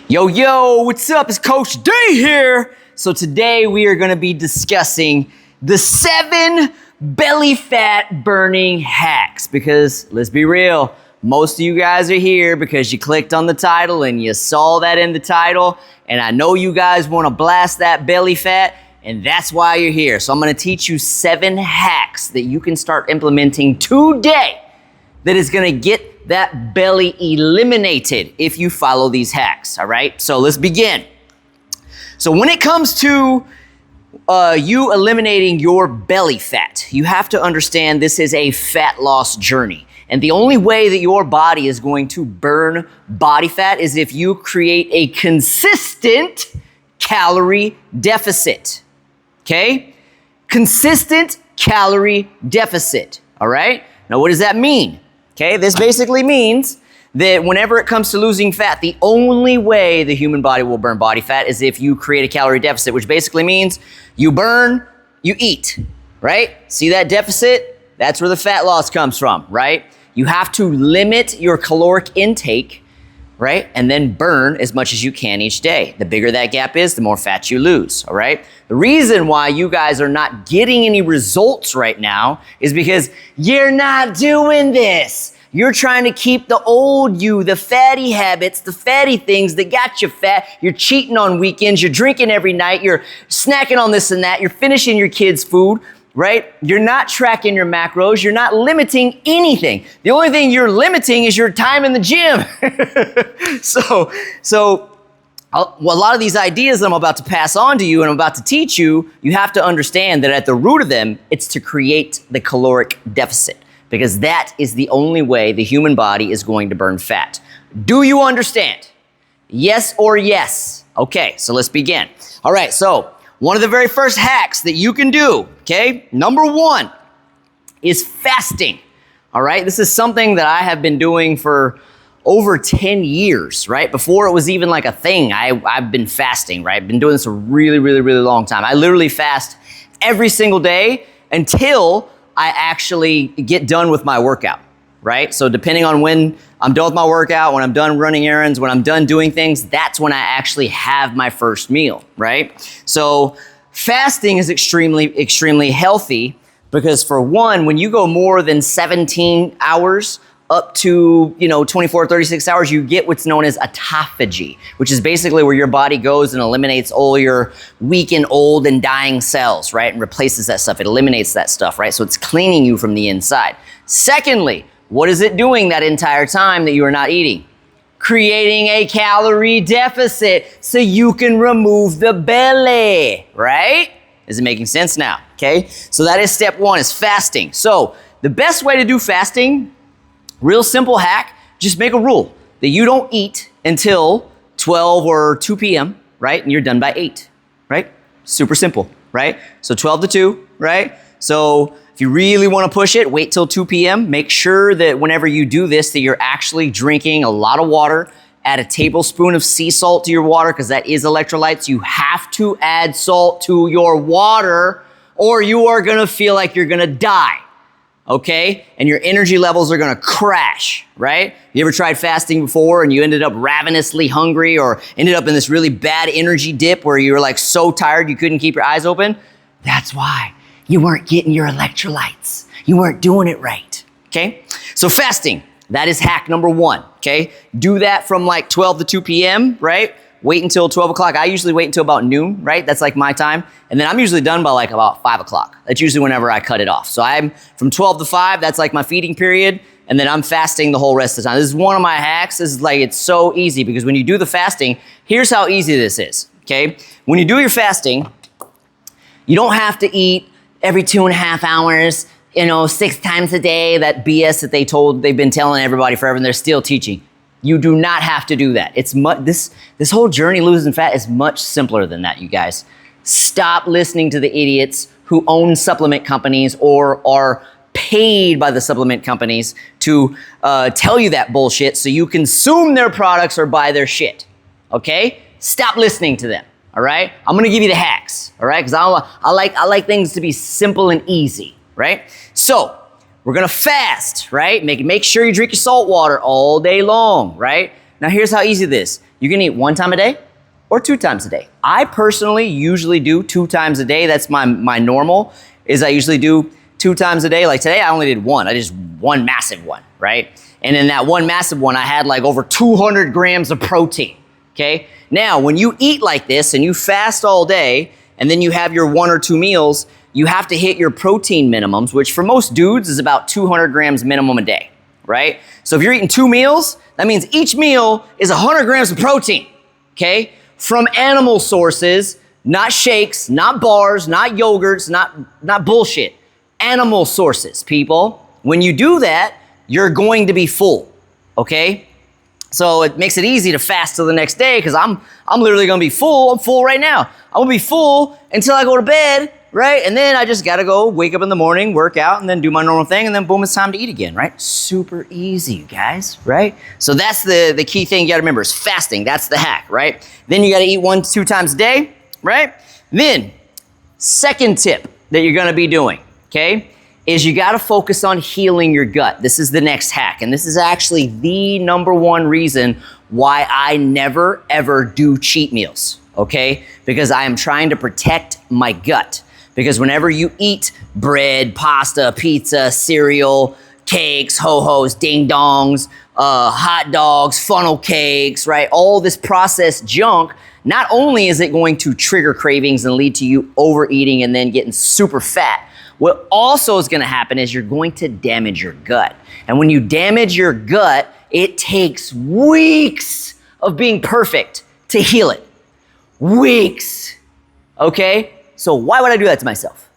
Yo, yo, what's up? It's Coach D here. So today we are going to be discussing the 7 belly fat burning hacks because let's be real, most of you guys are here because you clicked on the title and you saw that in the title, and I know you guys want to blast that belly fat, and that's why you're here. So I'm going to teach you 7 hacks that you can start implementing today that is going to get that belly eliminated if you follow these hacks, all right? So let's begin. So when it comes to you eliminating your belly fat, you have to understand this is a fat loss journey. And the only way that your body is going to burn body fat is if you create a consistent calorie deficit, okay? Consistent calorie deficit, all right? Now, what does that mean? Okay, this basically means that whenever it comes to losing fat, the only way the human body will burn body fat is if you create a calorie deficit, which basically means you burn, you eat, right? See that deficit? That's where the fat loss comes from, right? You have to limit your caloric intake, right? And then burn as much as you can each day. The bigger that gap is, the more fat you lose, all right? The reason why you guys are not getting any results right now is because you're not doing this. You're trying to keep the old you, the fatty habits, the fatty things that got you fat. You're cheating on weekends. You're drinking every night. You're snacking on this and that. You're finishing your kids' food, right? You're not tracking your macros. You're not limiting anything. The only thing you're limiting is your time in the gym. So a lot of these ideas that I'm about to pass on to you and I'm about to teach you, you have to understand that at the root of them, it's to create the caloric deficit, because that is the only way the human body is going to burn fat. Do you understand? Yes or yes? Okay, so let's begin. All right, so one of the very first hacks that you can do, okay, number 1 is fasting. All right, this is something that I have been doing for over 10 years, right? Before it was even like a thing, I've been fasting, right? I've been doing this a really, really, really long time. I literally fast every single day until I actually get done with my workout, right? So depending on when I'm done with my workout, when I'm done running errands, when I'm done doing things, that's when I actually have my first meal, right? So fasting is extremely, extremely healthy because, for one, when you go more than 17 hours up to, 24, 36 hours, you get what's known as autophagy, which is basically where your body goes and eliminates all your weak and old and dying cells, right? And replaces that stuff. It eliminates that stuff, right? So it's cleaning you from the inside. Secondly, what is it doing that entire time that you are not eating? Creating a calorie deficit so you can remove the belly, right? Is it making sense now? Okay. So that is step 1, is fasting. So the best way to do fasting, real simple hack, just make a rule that you don't eat until 12 or 2 p.m., right? And you're done by 8, right? Super simple, right? So 12 to 2, right? So if you really want to push it, wait till 2 p.m. Make sure that whenever you do this, that you're actually drinking a lot of water. Add a tablespoon of sea salt to your water because that is electrolytes. You have to add salt to your water or you are going to feel like you're going to die. Okay? And your energy levels are gonna crash, right? You ever tried fasting before and you ended up ravenously hungry or ended up in this really bad energy dip where you were like so tired you couldn't keep your eyes open? That's why you weren't getting your electrolytes. You weren't doing it right, okay? So fasting, that is hack number 1, okay? Do that from like 12 to 2 p.m., right? Wait until 12 o'clock. I usually wait until about noon, right? That's like my time. And then I'm usually done by like about 5 o'clock. That's usually whenever I cut it off. So I'm from 12 to 5, that's like my feeding period. And then I'm fasting the whole rest of the time. This is one of my hacks. This is like, it's so easy because when you do the fasting, here's how easy this is, okay? When you do your fasting, you don't have to eat every 2.5 hours, 6 times a day, that BS that they've been telling everybody forever and they're still teaching. You do not have to do that. It's this whole journey losing fat is much simpler than that, you guys. Stop listening to the idiots who own supplement companies or are paid by the supplement companies to tell you that bullshit so you consume their products or buy their shit, okay? Stop listening to them, all right? I'm gonna give you the hacks, all right? Because I like things to be simple and easy, right? So we're gonna fast, right? Make sure you drink your salt water all day long, right? Now here's how easy this. You can eat 1 time a day or 2 times a day. I personally usually do 2 times a day. That's my normal, is I usually do 2 times a day. Like today, I only did 1. I just one massive one, right? And in that one massive one, I had like over 200 grams of protein, okay? Now, when you eat like this and you fast all day, and then you have your 1 or 2 meals, you have to hit your protein minimums, which for most dudes is about 200 grams minimum a day, right? So if you're eating 2 meals, that means each meal is 100 grams of protein, okay? From animal sources, not shakes, not bars, not yogurts, not bullshit. Animal sources, people. When you do that, you're going to be full, okay? So it makes it easy to fast till the next day because I'm literally gonna be full. I'm full right now. I'm gonna be full until I go to bed, right? And then I just gotta go wake up in the morning, work out, and then do my normal thing, and then boom, it's time to eat again, right? Super easy, you guys, right? So that's the key thing you gotta remember is fasting. That's the hack, right? Then you gotta eat 1 to 2 times a day, right? Then, second tip that you're gonna be doing, okay, is you gotta focus on healing your gut. This is the next hack, and this is actually the #1 reason why I never ever do cheat meals, okay? Because I am trying to protect my gut. Because whenever you eat bread, pasta, pizza, cereal, cakes, ho-hos, ding-dongs, hot dogs, funnel cakes, right? All this processed junk, not only is it going to trigger cravings and lead to you overeating and then getting super fat, what also is gonna happen is you're going to damage your gut. And when you damage your gut, it takes weeks of being perfect to heal it. Weeks, okay? So why would I do that to myself,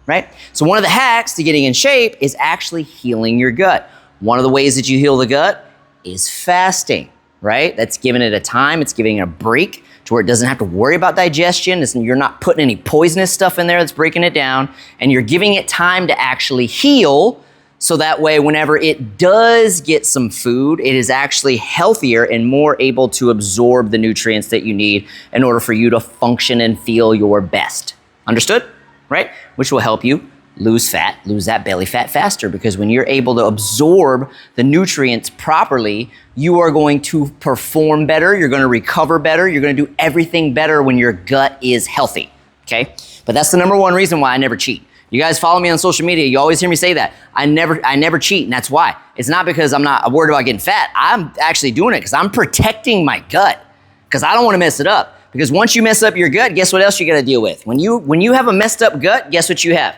right? So one of the hacks to getting in shape is actually healing your gut. One of the ways that you heal the gut is fasting, right? That's giving it a time, it's giving it a break to where it doesn't have to worry about digestion. You're not putting any poisonous stuff in there that's breaking it down, and you're giving it time to actually heal, so that way whenever it does get some food, it is actually healthier and more able to absorb the nutrients that you need in order for you to function and feel your best. Understood? Right? Which will help you lose fat, lose that belly fat faster, because when you're able to absorb the nutrients properly, you are going to perform better, you're gonna recover better, you're gonna do everything better when your gut is healthy, okay? But that's the #1 reason why I never cheat. You guys follow me on social media, you always hear me say that. I never cheat, and that's why. It's not because I'm not worried about getting fat. I'm actually doing it because I'm protecting my gut, because I don't wanna mess it up. Because once you mess up your gut, guess what else you gotta deal with? When you have a messed up gut, guess what you have?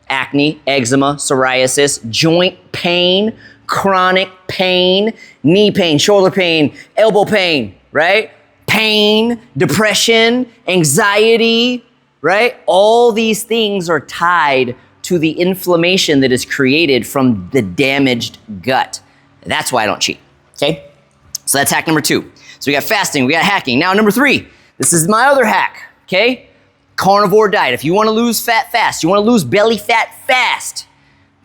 Acne, eczema, psoriasis, joint pain, chronic pain, knee pain, shoulder pain, elbow pain, right? Pain, depression, anxiety, right? All these things are tied to the inflammation that is created from the damaged gut. That's why I don't cheat, okay? So that's hack #2. So we got fasting, we got hacking. Now #3, this is my other hack, okay? Carnivore diet. If you want to lose fat fast, you want to lose belly fat fast,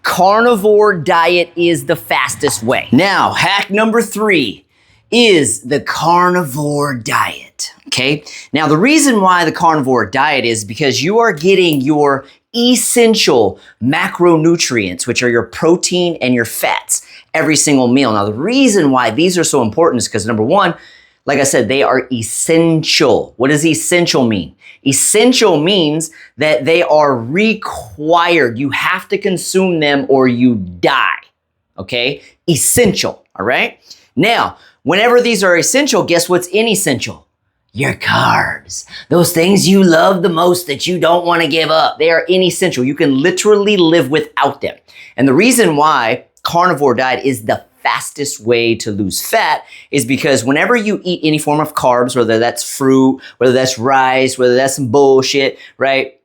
carnivore diet is the fastest way. Now, hack #3 is the carnivore diet, okay? Now, the reason why the carnivore diet is because you are getting your essential macronutrients, which are your protein and your fats, every single meal. Now, the reason why these are so important is because #1, like I said, they are essential. What does essential mean? Essential means that they are required. You have to consume them or you die, okay? Essential, all right? Now, whenever these are essential, guess what's inessential? Your carbs. Those things you love the most that you don't want to give up. They are inessential. You can literally live without them. And the reason why carnivore diet is the fastest way to lose fat is because whenever you eat any form of carbs, whether that's fruit, whether that's rice, whether that's some bullshit, right?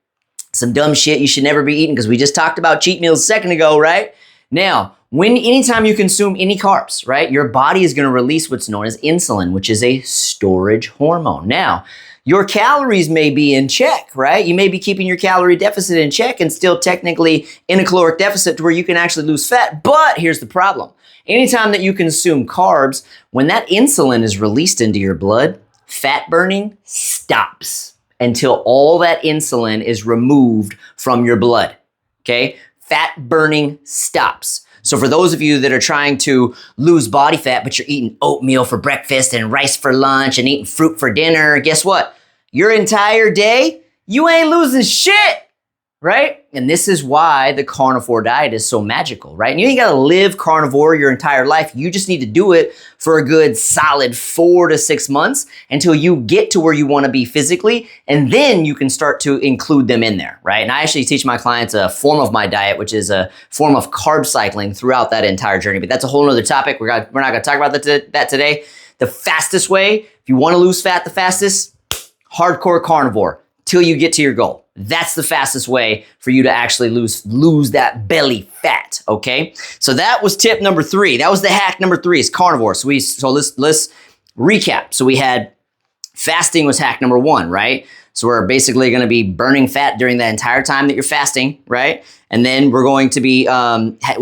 Some dumb shit you should never be eating, because we just talked about cheat meals a second ago, right? Now, anytime you consume any carbs, right, your body is going to release what's known as insulin, which is a storage hormone. Now, your calories may be in check, right? You may be keeping your calorie deficit in check and still technically in a caloric deficit to where you can actually lose fat. But here's the problem. Anytime that you consume carbs, when that insulin is released into your blood, fat burning stops until all that insulin is removed from your blood, okay? Fat burning stops. So for those of you that are trying to lose body fat, but you're eating oatmeal for breakfast and rice for lunch and eating fruit for dinner, guess what? Your entire day, you ain't losing shit, right? And this is why the carnivore diet is so magical, right? And you ain't gotta live carnivore your entire life. You just need to do it for a good solid 4 to 6 months until you get to where you wanna be physically, and then you can start to include them in there, right? And I actually teach my clients a form of my diet, which is a form of carb cycling throughout that entire journey. But that's a whole nother topic. We're not gonna talk about that today. The fastest way, if you wanna lose fat the fastest, hardcore carnivore till you get to your goal. That's the fastest way for you to actually lose that belly fat, okay? So that was tip number 3. That was the hack number 3 is carnivore. So let's recap. So we had fasting was hack number 1, right? So we're basically going to be burning fat during the entire time that you're fasting, right? And then we're going to be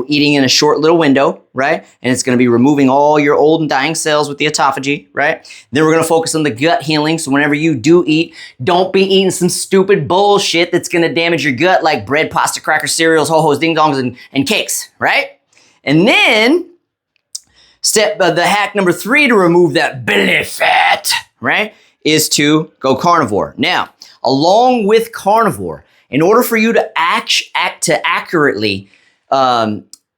eating in a short little window, right? And it's going to be removing all your old and dying cells with the autophagy, right? Then we're going to focus on the gut healing. So whenever you do eat, don't be eating some stupid bullshit that's going to damage your gut like bread, pasta, crackers, cereals, ho-hos, ding-dongs, and cakes, right? And then the hack number 3 to remove that belly fat, right, is to go carnivore. Now, along with carnivore, in order for you to accurately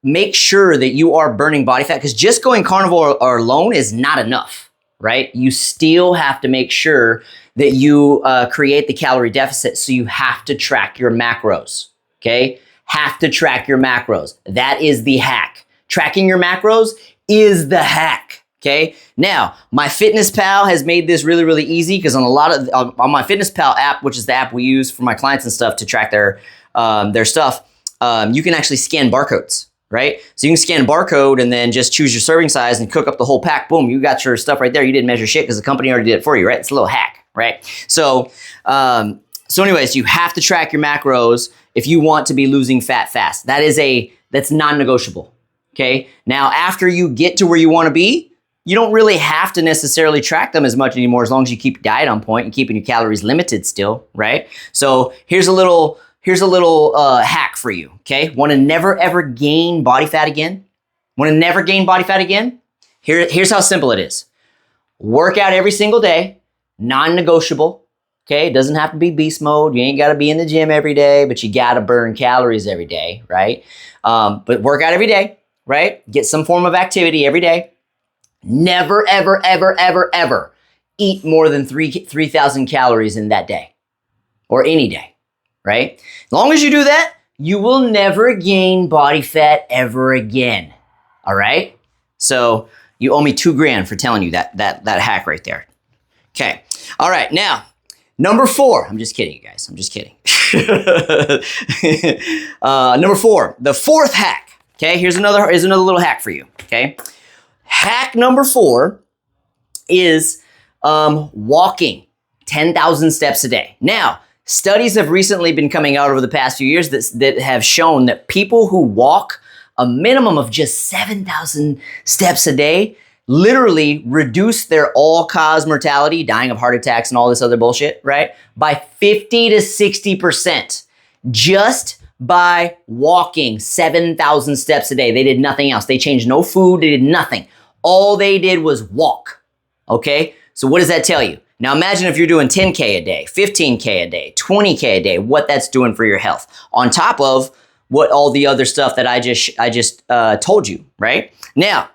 make sure that you are burning body fat, because just going carnivore alone is not enough, right? You still have to make sure that you create the calorie deficit, so you have to track your macros, okay? Have to track your macros. That is the hack. Tracking your macros is the hack. Okay. Now, MyFitnessPal has made this really, really easy because on on my MyFitnessPal app, which is the app we use for my clients and stuff to track their stuff, you can actually scan barcodes, right? So you can scan a barcode and then just choose your serving size and cook up the whole pack. Boom, you got your stuff right there. You didn't measure shit because the company already did it for you, right? It's a little hack, right? So anyways, you have to track your macros if you want to be losing fat fast. That's non-negotiable. Okay. Now, after you get to where you want to be, you don't really have to necessarily track them as much anymore as long as you keep your diet on point and keeping your calories limited still, right? So here's a little hack for you, okay? Want to never ever gain body fat again? Want to never gain body fat again? Here's how simple it is. Work out every single day, non-negotiable, okay? It doesn't have to be beast mode. You ain't got to be in the gym every day, but you got to burn calories every day, right? But work out every day, right? Get some form of activity every day. Never, ever, ever, ever, ever eat more than 3,000 calories in that day or any day, right? As long as you do that, you will never gain body fat ever again, all right? So you owe me $2,000 for telling you that hack right there. Okay, all right, now, number 4. I'm just kidding, you guys. I'm just kidding. Number 4, the 4th hack, okay? Here's another little hack for you, okay? Hack number 4 is walking 10,000 steps a day. Now, studies have recently been coming out over the past few years that have shown that people who walk a minimum of just 7,000 steps a day literally reduce their all-cause mortality, dying of heart attacks and all this other bullshit, right, by 50 to 60% just by walking 7,000 steps a day. They did nothing else. They changed no food. They did nothing. All they did was walk, okay? So what does that tell you? Now imagine if you're doing 10K a day, 15K a day, 20K a day, what that's doing for your health, on top of what all the other stuff that I just told you, right? Now,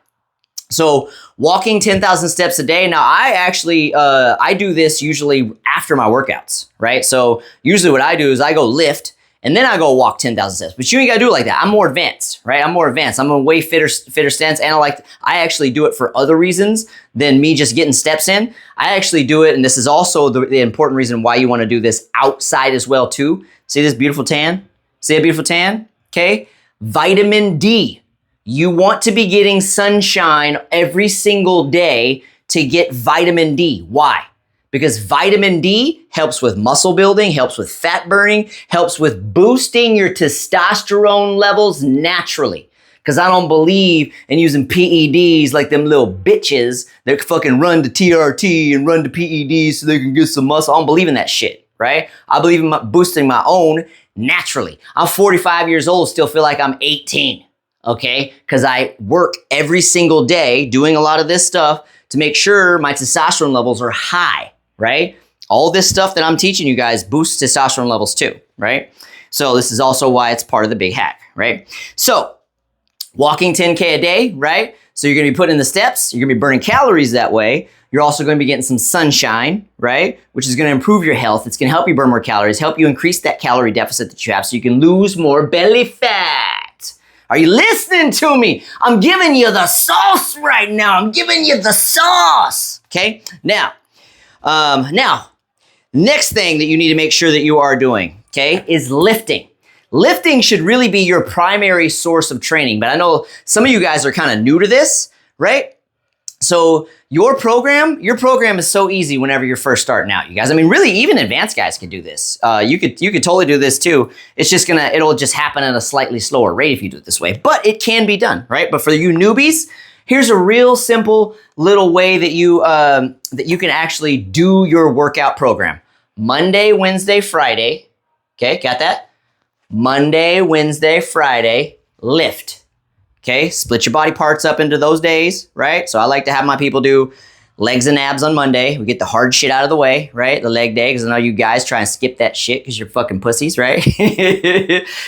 so walking 10,000 steps a day. Now I actually, I do this usually after my workouts, right? So usually what I do is I go lift and then I go walk 10,000 steps. But you ain't gotta do it like that. I'm more advanced, right? I'm more advanced. I'm a way fitter stance, and I actually do it for other reasons than me just getting steps in. I actually do it, and this is also the important reason why you wanna do this outside as well too. See this beautiful tan? See that beautiful tan? Okay? Vitamin D. You want to be getting sunshine every single day to get vitamin D. Why? Because vitamin D helps with muscle building, helps with fat burning, helps with boosting your testosterone levels naturally. Because I don't believe in using PEDs like them little bitches that fucking run to TRT and run to PEDs so they can get some muscle. I don't believe in that shit, right? I believe in boosting my own naturally. I'm 45 years old, still feel like I'm 18. okay? Because I work every single day doing a lot of this stuff to make sure my testosterone levels are high, right? All this stuff that I'm teaching you guys boosts testosterone levels too, right? So this is also why it's part of the big hack, right? So walking 10K a day, right? So you're gonna be putting in the steps, you're gonna be burning calories that way. You're also gonna be getting some sunshine, right? Which is gonna improve your health. It's gonna help you burn more calories, help you increase that calorie deficit that you have so you can lose more belly fat. Are you listening to me? I'm giving you the sauce right now. I'm giving you the sauce, okay? Now, next thing that you need to make sure that you are doing, okay, is lifting. Lifting should really be your primary source of training, but I know some of you guys are kind of new to this, right? So your program is so easy whenever you're first starting out, you guys. I mean, really, even advanced guys can do this. You could totally do this too. It's just it'll just happen at a slightly slower rate if you do it this way, but it can be done, right? But for you newbies, here's a real simple little way that you can actually do your workout program. Monday, Wednesday, Friday. Okay, got that? Monday, Wednesday, Friday, lift. Okay, split your body parts up into those days, right? So I like to have my people do legs and abs on Monday. We get the hard shit out of the way, right? The leg day, because I know you guys try and skip that shit because you're fucking pussies, right?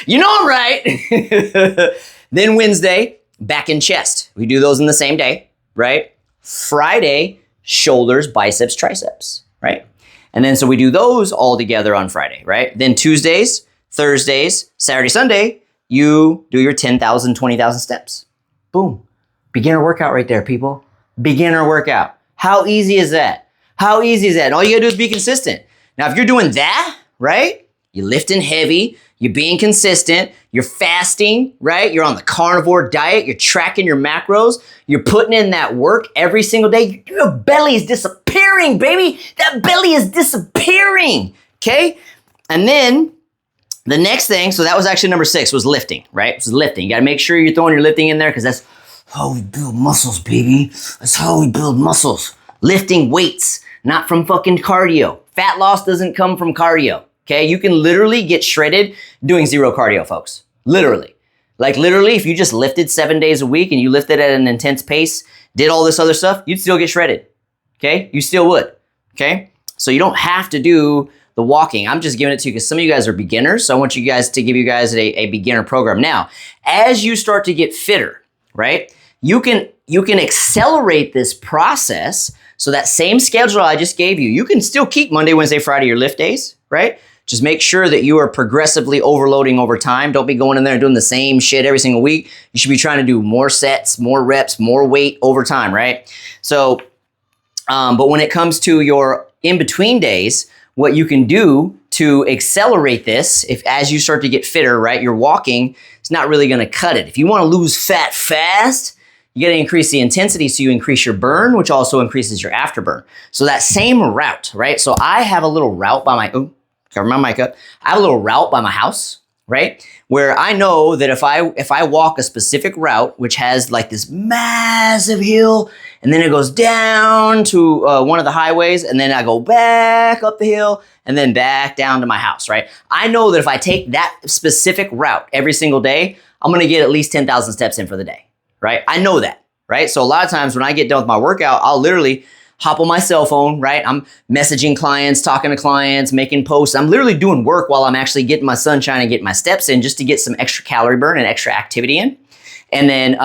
You know I'm right. Then Wednesday, back and chest. We do those in the same day, right? Friday, shoulders, biceps, triceps, right? And then so we do those all together on Friday, right? Then Tuesdays, Thursdays, Saturday, Sunday, you do your 10,000, 20,000 steps. Boom. Beginner workout right there, people. Beginner workout. How easy is that? How easy is that? And all you gotta do is be consistent. Now, if you're doing that, right? You're lifting heavy, you're being consistent, you're fasting, right? You're on the carnivore diet, you're tracking your macros, you're putting in that work every single day. Your belly is disappearing, baby. That belly is disappearing, okay? And then the next thing, so that was actually number 6, was lifting, right? It was lifting. You gotta make sure you're throwing your lifting in there because that's how we build muscles, baby. That's how we build muscles. Lifting weights, not from fucking cardio. Fat loss doesn't come from cardio, okay? You can literally get shredded doing 0 cardio, folks. Literally. Like literally, if you just lifted 7 days a week and you lifted at an intense pace, did all this other stuff, you'd still get shredded, okay? You still would, okay? So you don't have to do the walking. I'm just giving it to you because some of you guys are beginners. So I want you guys to give you guys a beginner program. Now, as you start to get fitter, right, you can accelerate this process. So that same schedule I just gave you, you can still keep Monday, Wednesday, Friday, your lift days, right? Just make sure that you are progressively overloading over time. Don't be going in there and doing the same shit every single week. You should be trying to do more sets, more reps, more weight over time, right? So, but when it comes to your in-between days, what you can do to accelerate this, if as you start to get fitter, right, you're walking, it's not really gonna cut it. If you wanna lose fat fast, you gotta increase the intensity so you increase your burn, which also increases your afterburn. So that same route, right? So I have a little route by cover my mic up. I have a little route by my house, right? Where I know that if I walk a specific route, which has like this massive hill, and then it goes down to one of the highways, and then I go back up the hill, and then back down to my house, right? I know that if I take that specific route every single day, I'm gonna get at least 10,000 steps in for the day, right? I know that, right? So a lot of times when I get done with my workout, I'll literally hop on my cell phone, right? I'm messaging clients, talking to clients, making posts. I'm literally doing work while I'm actually getting my sunshine and getting my steps in just to get some extra calorie burn and extra activity in. And then,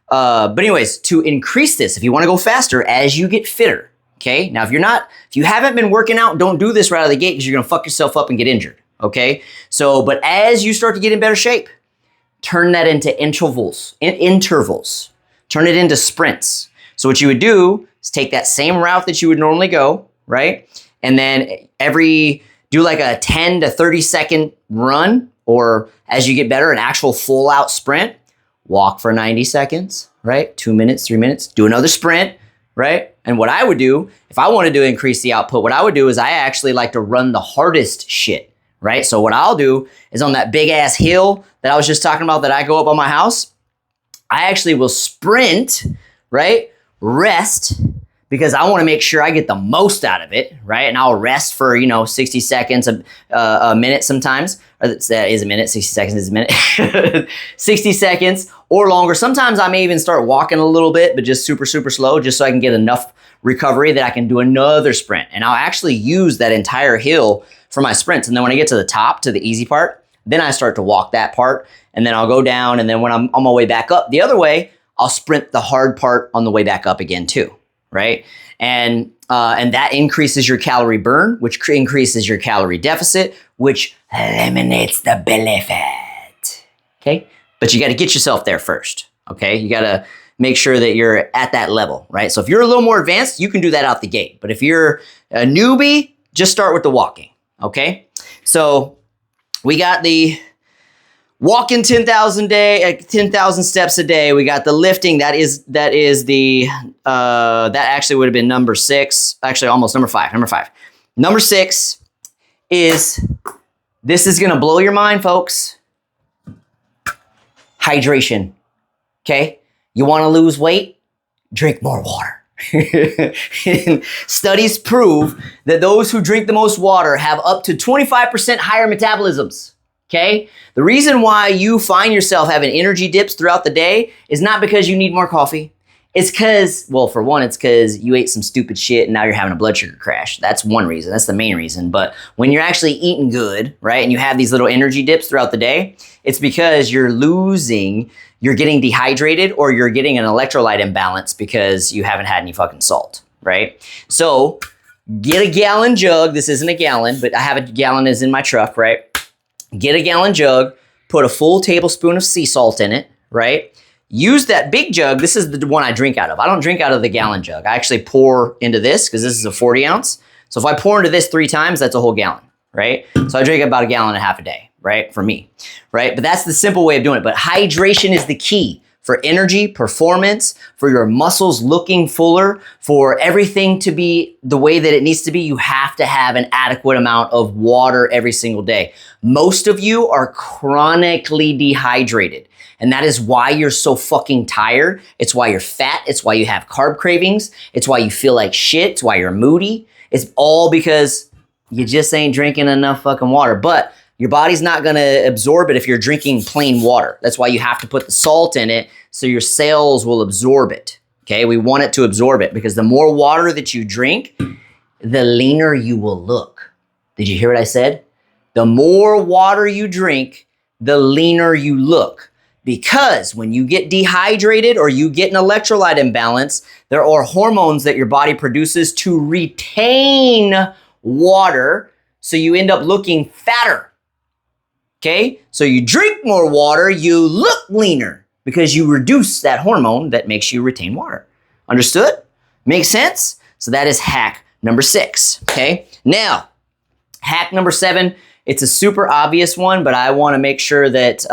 but anyways, to increase this, if you want to go faster as you get fitter, okay? Now, if you haven't been working out, don't do this right out of the gate because you're going to fuck yourself up and get injured, okay? So, but as you start to get in better shape, turn that into intervals. Turn it into sprints. So what you would do is take that same route that you would normally go, right? And then do like a 10 to 30 second run, or as you get better, an actual full out sprint. Walk for 90 seconds, right? 2 minutes, 3 minutes, do another sprint, right? And what I would do, if I wanted to increase the output, what I would do is I actually like to run the hardest shit, right? So what I'll do is on that big ass hill that I was just talking about that I go up on my house, I actually will sprint, right? Rest, because I want to make sure I get the most out of it, right? And I'll rest for, 60 seconds, a minute sometimes. Or that is a minute, 60 seconds is a minute. 60 seconds, or longer. Sometimes I may even start walking a little bit, but just super, super slow, just so I can get enough recovery that I can do another sprint. And I'll actually use that entire hill for my sprints. And then when I get to the top, to the easy part, then I start to walk that part, and then I'll go down. And then when I'm on my way back up the other way, I'll sprint the hard part on the way back up again too, right? And that increases your calorie burn, which increases your calorie deficit, which eliminates the belly fat, okay? But you got to get yourself there first, okay? You got to make sure that you're at that level, right? So if you're a little more advanced, you can do that out the gate. But if you're a newbie, just start with the walking, okay? So we got the walking 10,000 steps a day. We got the lifting. That actually would have been number 6. Actually, almost number 5. Number 6 is, this is going to blow your mind, folks. Hydration. Okay? You want to lose weight? Drink more water. Studies prove that those who drink the most water have up to 25% higher metabolisms. Okay? The reason why you find yourself having energy dips throughout the day is not because you need more coffee. It's because, well, for one, it's because you ate some stupid shit and now you're having a blood sugar crash. That's one reason. That's the main reason. But when you're actually eating good, right, and you have these little energy dips throughout the day, it's because you're getting dehydrated, or you're getting an electrolyte imbalance because you haven't had any fucking salt, right? So get a gallon jug. This isn't a gallon, but I have a gallon is in my truck, right? Get a gallon jug, put a full tablespoon of sea salt in it, right? Use that big jug. This is the one I drink out of. I don't drink out of the gallon jug. I actually pour into this because this is a 40 ounce. So if I pour into this 3 times, that's a whole gallon, right? So I drink about a gallon and a half a day, right? For me, right? But that's the simple way of doing it. But hydration is the key for energy, performance, for your muscles looking fuller, for everything to be the way that it needs to be. You have to have an adequate amount of water every single day. Most of you are chronically dehydrated, and that is why you're so fucking tired. It's why you're fat. It's why you have carb cravings. It's why you feel like shit. It's why you're moody. It's all because you just ain't drinking enough fucking water. But your body's not going to absorb it if you're drinking plain water. That's why you have to put the salt in it so your cells will absorb it. Okay, we want it to absorb it because the more water that you drink, the leaner you will look. Did you hear what I said? The more water you drink, the leaner you look. Because when you get dehydrated or you get an electrolyte imbalance, there are hormones that your body produces to retain water, so you end up looking fatter. Okay, so you drink more water, you look leaner because you reduce that hormone that makes you retain water. Understood? Makes sense? So that is hack number 6. Okay, now hack number 7. It's a super obvious one, but I want to make sure that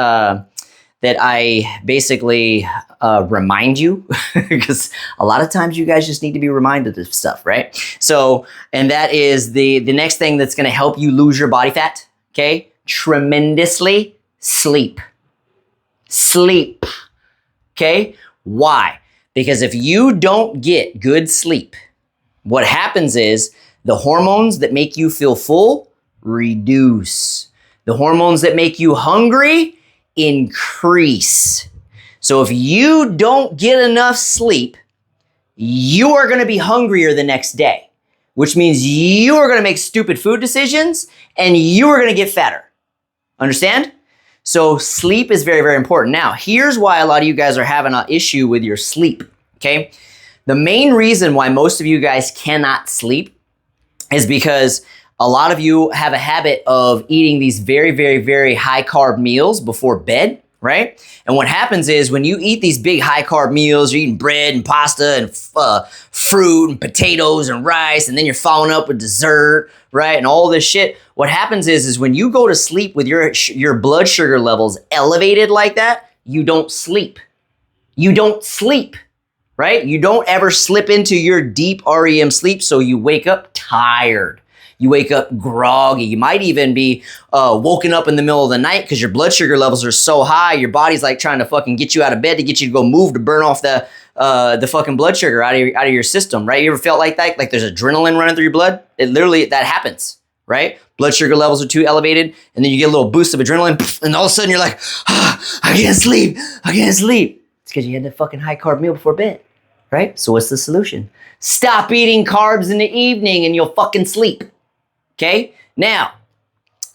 that I basically remind you, because a lot of times you guys just need to be reminded of stuff, right? So, and that is the next thing that's going to help you lose your body fat. Okay. Tremendously, sleep. Sleep. Okay? Why? Because if you don't get good sleep, what happens is the hormones that make you feel full reduce. The hormones that make you hungry increase. So if you don't get enough sleep, you are going to be hungrier the next day, which means you are going to make stupid food decisions and you are going to get fatter. Understand? So sleep is very, very important. Now, here's why a lot of you guys are having an issue with your sleep, okay? The main reason why most of you guys cannot sleep is because a lot of you have a habit of eating these very, very, very high carb meals before bed, right? And what happens is when you eat these big high carb meals, you're eating bread and pasta and fruit and potatoes and rice, and then you're following up with dessert, right? And all this shit. What happens is when you go to sleep with your blood sugar levels elevated like that, you don't sleep. You don't sleep, right? You don't ever slip into your deep REM sleep, so you wake up tired. You wake up groggy. You might even be woken up in the middle of the night because your blood sugar levels are so high. Your body's like trying to fucking get you out of bed to get you to go move to burn off the fucking blood sugar out of your system, right? You ever felt like that? Like there's adrenaline running through your blood? It literally, that happens, right? Blood sugar levels are too elevated, and then you get a little boost of adrenaline, and all of a sudden you're like, I can't sleep. It's because you had that fucking high carb meal before bed, right? So what's the solution? Stop eating carbs in the evening and you'll fucking sleep, okay? Now,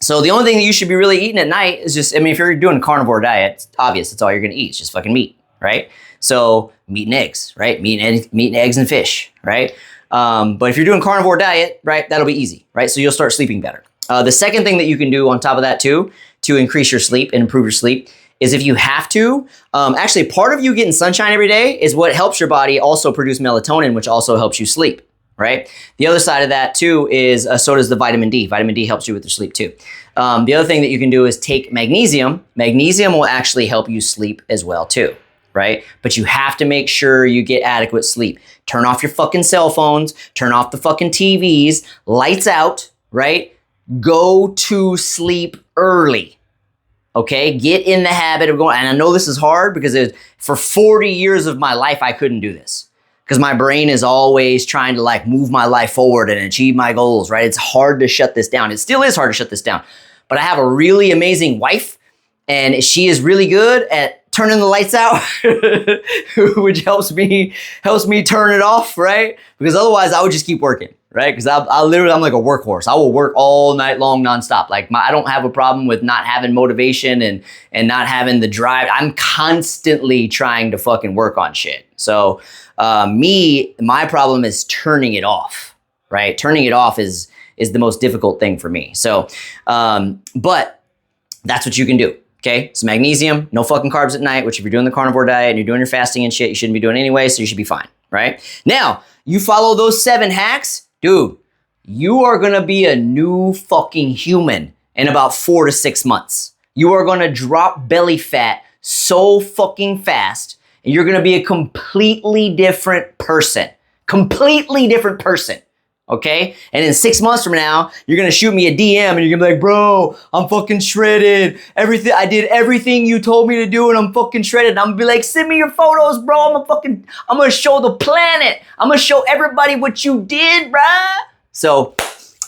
so the only thing that you should be really eating at night is just, if you're doing a carnivore diet, it's obvious, it's all you're gonna eat, it's just fucking meat, right? So meat and eggs, right? Meat and eggs and fish, right? But if you're doing carnivore diet, right, that'll be easy, right? So you'll start sleeping better. The second thing that you can do on top of that too, to increase your sleep and improve your sleep, is if you have to, actually part of you getting sunshine every day is what helps your body also produce melatonin, which also helps you sleep, right? The other side of that too is, so does the vitamin D. Vitamin D helps you with your sleep too. The other thing that you can do is take magnesium. Magnesium will actually help you sleep as well too, right? But you have to make sure you get adequate sleep. Turn off your fucking cell phones, turn off the fucking TVs, lights out, right? Go to sleep early. Okay, get in the habit of going, and I know this is hard because for 40 years of my life, I couldn't do this because my brain is always trying to like move my life forward and achieve my goals, right? It's hard to shut this down. It still is hard to shut this down, but I have a really amazing wife and she is really good at turning the lights out, which helps me turn it off, right? Because otherwise I would just keep working. Right? Because I'm like a workhorse. I will work all night long nonstop. Like I don't have a problem with not having motivation and not having the drive. I'm constantly trying to fucking work on shit. So my problem is turning it off, right? Turning it off is the most difficult thing for me. So, but that's what you can do. Okay, so magnesium, no fucking carbs at night, which if you're doing the carnivore diet and you're doing your fasting and shit, you shouldn't be doing anyway, so you should be fine, right? Now, you follow those 7 hacks, dude, you are gonna be a new fucking human in about 4 to 6 months. You are gonna drop belly fat so fucking fast, and you're gonna be a completely different person. Completely different person, okay? And in 6 months from now, you're gonna shoot me a DM and you're gonna be like, bro, I'm fucking shredded. I did everything you told me to do and I'm fucking shredded. And I'm gonna be like, send me your photos, bro. I'm gonna show the planet. I'm gonna show everybody what you did, bruh. So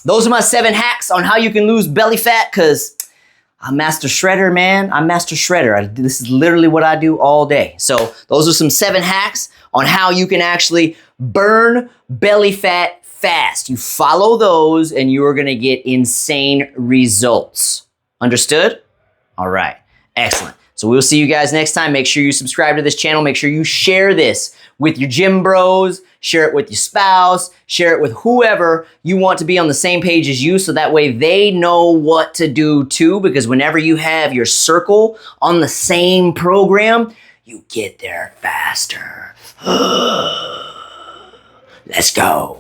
those are my 7 hacks on how you can lose belly fat, cause I'm Master Shredder, man. I'm Master Shredder. This is literally what I do all day. So those are some 7 hacks on how you can actually burn belly fat fast. You follow those and you are going to get insane results. Understood? All right. Excellent. So we'll see you guys next time. Make sure you subscribe to this channel. Make sure you share this with your gym bros, share it with your spouse, share it with whoever you want to be on the same page as you, so that way they know what to do too, because whenever you have your circle on the same program, you get there faster. Let's go.